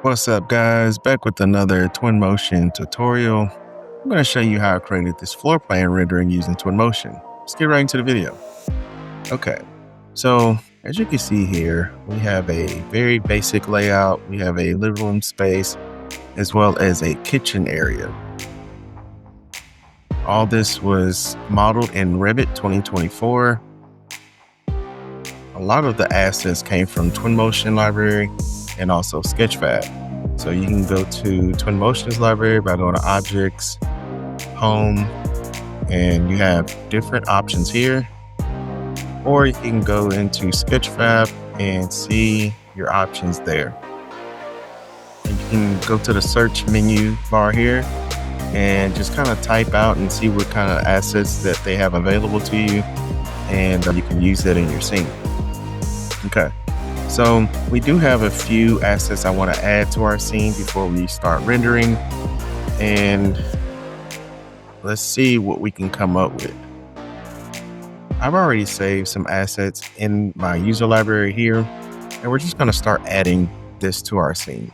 What's up, guys? Back with another Twinmotion tutorial. I'm going to show you how I created this floor plan rendering using Twinmotion. Let's get right into the video. Okay, so as you can see here, we have a very basic layout. We have a living room space as well as a kitchen area. All this was modeled in Revit 2024. A lot of the assets came from Twinmotion library and also Sketchfab. So you can go to Twinmotion's library by going to Objects, Home, and you have different options here. Or you can go into Sketchfab and see your options there. And you can go to the search menu bar here and just kind of type out and see what kind of assets that they have available to you, and you can use that in your scene. Okay, so we do have a few assets I want to add to our scene before we start rendering, and let's see what we can come up with. I've already saved some assets in my user library here, and we're just going to start adding this to our scene.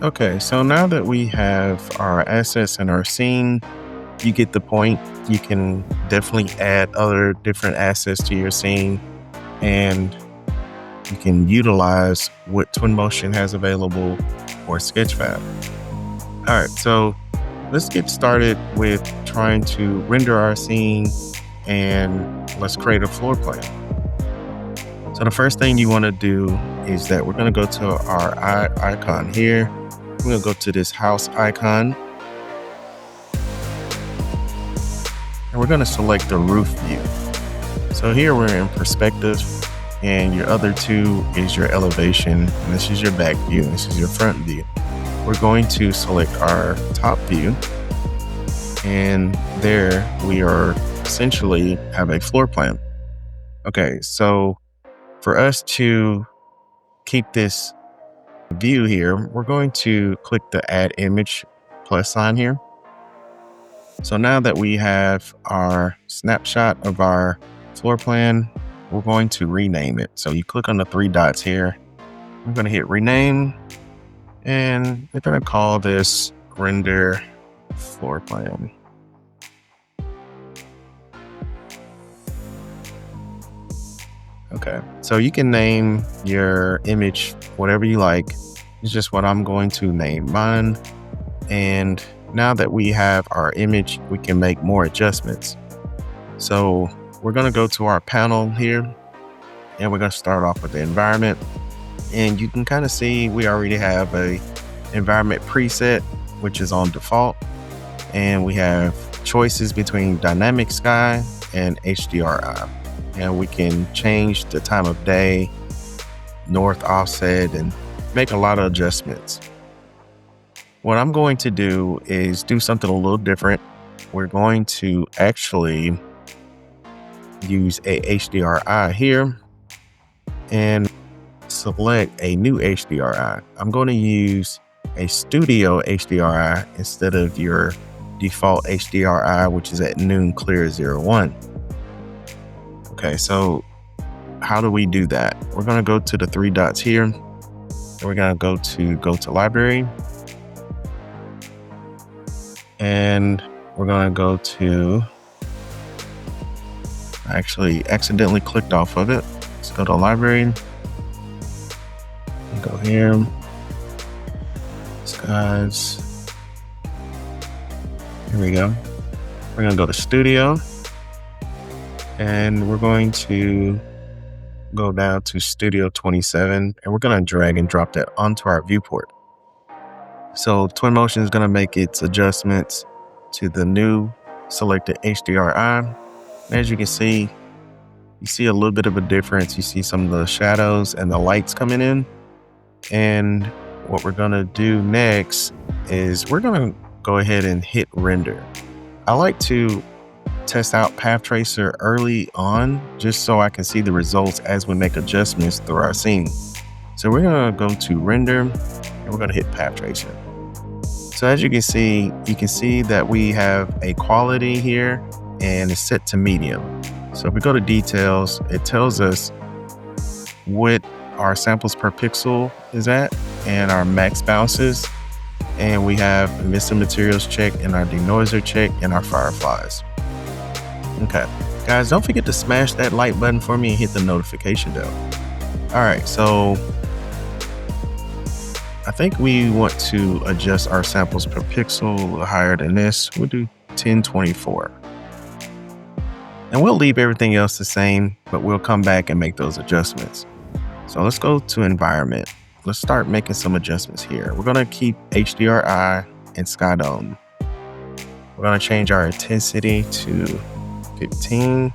Okay, so now that we have our assets in our scene, you get the point. You can definitely add other different assets to your scene, and you can utilize what Twinmotion has available or Sketchfab. All right, so let's get started with trying to render our scene, and let's create a floor plan. So the first thing you want to do is that we're going to go to our icon here. We're going to go to this house icon, and we're going to select the roof view. So here we're in perspective, and your other two is your elevation, and this is your back view, and this is your front view. We're going to select our top view, and there we are essentially have a floor plan. Okay, so for us to keep this view here, we're going to click the add image plus sign here. So now that we have our snapshot of our floor plan, we're going to rename it. So you click on the three dots here. I'm going to hit rename, and we're going to call this render floor plan. Okay, so you can name your image whatever you like. It's just what I'm going to name mine. And now that we have our image, we can make more adjustments. So we're going to go to our panel here, and we're going to start off with the environment. And you can kind of see we already have a environment preset, which is on default. And we have choices between dynamic sky, and HDRI. And we can change the time of day, north offset, and make a lot of adjustments. What I'm going to do is do something a little different. We're going to actually use a HDRI here and select a new HDRI. I'm going to use a studio HDRI instead of your default HDRI, which is at noon clear 01. Okay, so how do we do that? We're going to go to the three dots here, and we're going to go to library, and we're going to go to, I actually accidentally clicked off of it. Let's go to library, go here, skies, here we go. We're going to go to studio, and we're going to go down to Studio 27, and we're going to drag and drop that onto our viewport. So Twinmotion is going to make its adjustments to the new selected HDRI. As you can see, you see a little bit of a difference. You see some of the shadows and the lights coming in. And what we're going to do next is we're going to go ahead and hit render. I like to test out Path Tracer early on, just so I can see the results as we make adjustments through our scene. So we're going to go to render, and we're going to hit Path Tracer. So as you can see that we have a quality here, and it's set to medium. So if we go to details, it tells us what our samples per pixel is at and our max bounces. And we have missing materials check and our denoiser check and our fireflies. Okay, guys, don't forget to smash that like button for me and hit the notification bell. All right, so I think we want to adjust our samples per pixel a little higher than this. We'll do 1024. And we'll leave everything else the same, but we'll come back and make those adjustments. So let's go to environment. Let's start making some adjustments here. We're gonna keep HDRI and Sky Dome. We're gonna change our intensity to 15.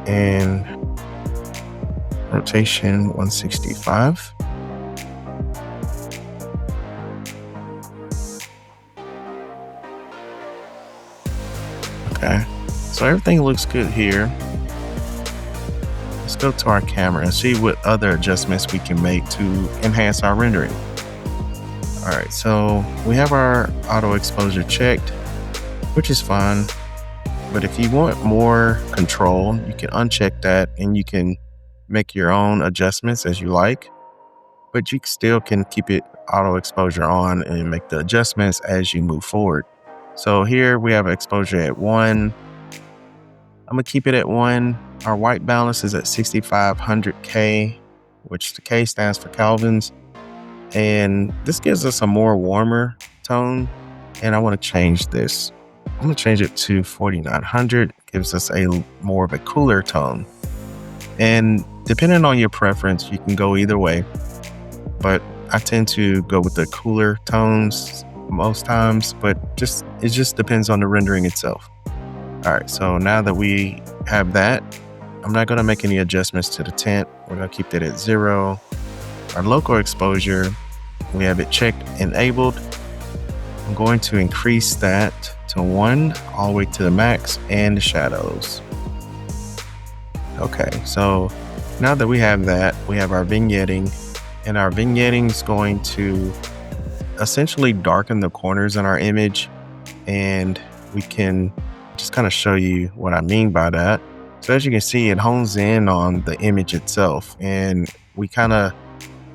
And rotation 165. Okay, so everything looks good here. Let's go to our camera and see what other adjustments we can make to enhance our rendering. All right, so we have our auto exposure checked, which is fine. But if you want more control, you can uncheck that and you can make your own adjustments as you like. But you still can keep it auto exposure on and make the adjustments as you move forward. So here we have exposure at 1. I'm gonna keep it at 1. Our white balance is at 6500 K, which the K stands for Kelvins. And this gives us a more warmer tone. And I want to change this. I'm gonna change it to 4900. Gives us a more of a cooler tone. And depending on your preference, you can go either way. But I tend to go with the cooler tones most times, but it just depends on the rendering itself. All right, so now that we have that, I'm not going to make any adjustments to the tint. We're going to keep that at 0. Our local exposure, we have it checked, enabled. I'm going to increase that to 1 all the way to the max, and the shadows. Okay, so now that we have that, we have our vignetting, and our vignetting is going to essentially darken the corners in our image, and we can just kind of show you what I mean by that. So as you can see, it hones in on the image itself, and we kind of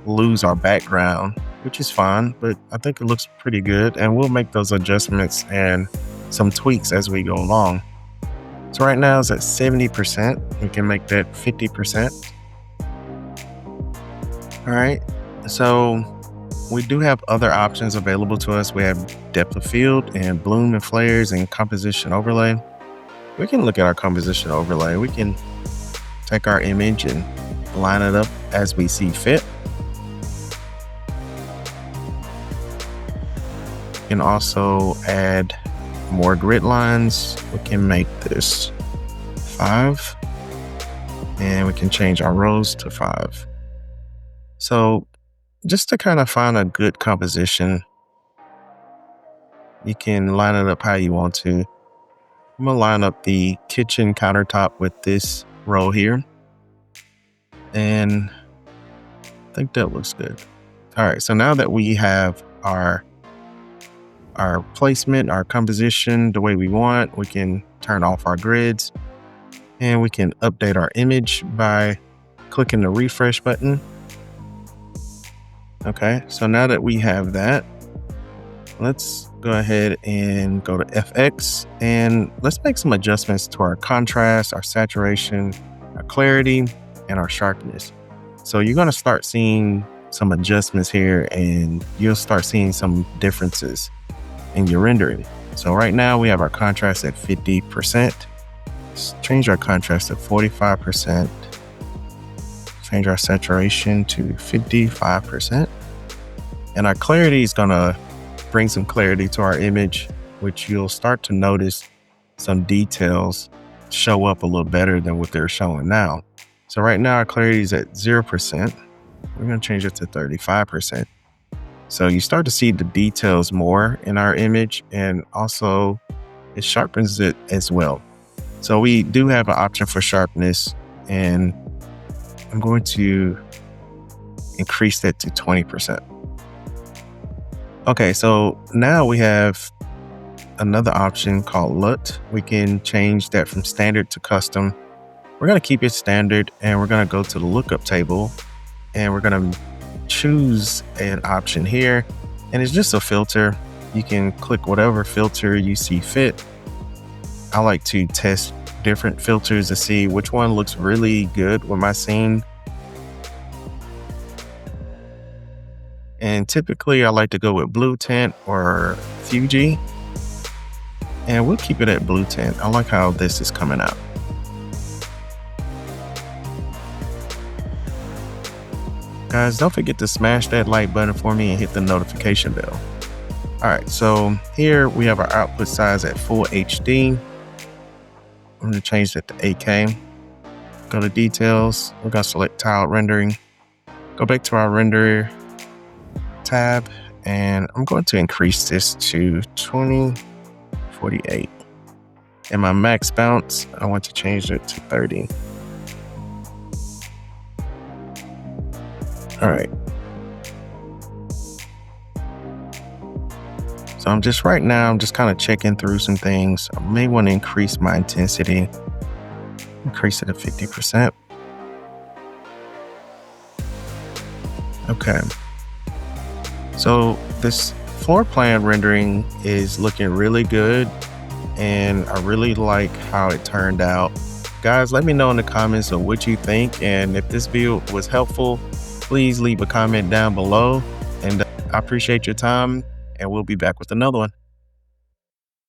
lose our background, which is fine, but I think it looks pretty good, and we'll make those adjustments and some tweaks as we go along. So right now it's at 70%. We can make that 50%. All right, so we do have other options available to us. We have depth of field and bloom and flares and composition overlay. We can look at our composition overlay. We can take our image and line it up as we see fit. can also add more grid lines. We can make this 5, and we can change our rows to 5. So just to kind of find a good composition, you can line it up how you want to. I'm gonna line up the kitchen countertop with this row here, and I think that looks good. All right, so now that we have our placement, our composition the way we want, we can turn off our grids, and we can update our image by clicking the refresh button. Okay, so now that we have that, let's go ahead and go to FX, and let's make some adjustments to our contrast, our saturation, our clarity, and our sharpness. So you're going to start seeing some adjustments here, and you'll start seeing some differences in your rendering. So right now we have our contrast at 50%. Let's change our contrast to 45%. Change our saturation to 55%. And our clarity is gonna bring some clarity to our image, which you'll start to notice some details show up a little better than what they're showing now. So right now our clarity is at 0%. We're gonna change it to 35%. So you start to see the details more in our image, and also it sharpens it as well. So we do have an option for sharpness, and I'm going to increase that to 20%. Okay, so now we have another option called LUT. We can change that from standard to custom. We're gonna keep it standard, and we're gonna go to the lookup table, and we're gonna choose an option here, and it's just a filter. You can click whatever filter you see fit. I like to test different filters to see which one looks really good with my scene. And typically I like to go with blue tint or Fuji, and we'll keep it at blue tint. I like how this is coming out. Guys, don't forget to smash that like button for me and hit the notification bell. All right, so here we have our output size at full HD. I'm gonna change that to 8K. Go to details, we're gonna select tile rendering. Go back to our render tab, and I'm going to increase this to 2048. And my max bounce, I want to change it to 30. All right. So I'm just kind of checking through some things. I may want to increase my intensity, increase it to 50%. Okay. So this floor plan rendering is looking really good, and I really like how it turned out. Guys, let me know in the comments of what you think, and if this video was helpful, please leave a comment down below, and I appreciate your time, and we'll be back with another one.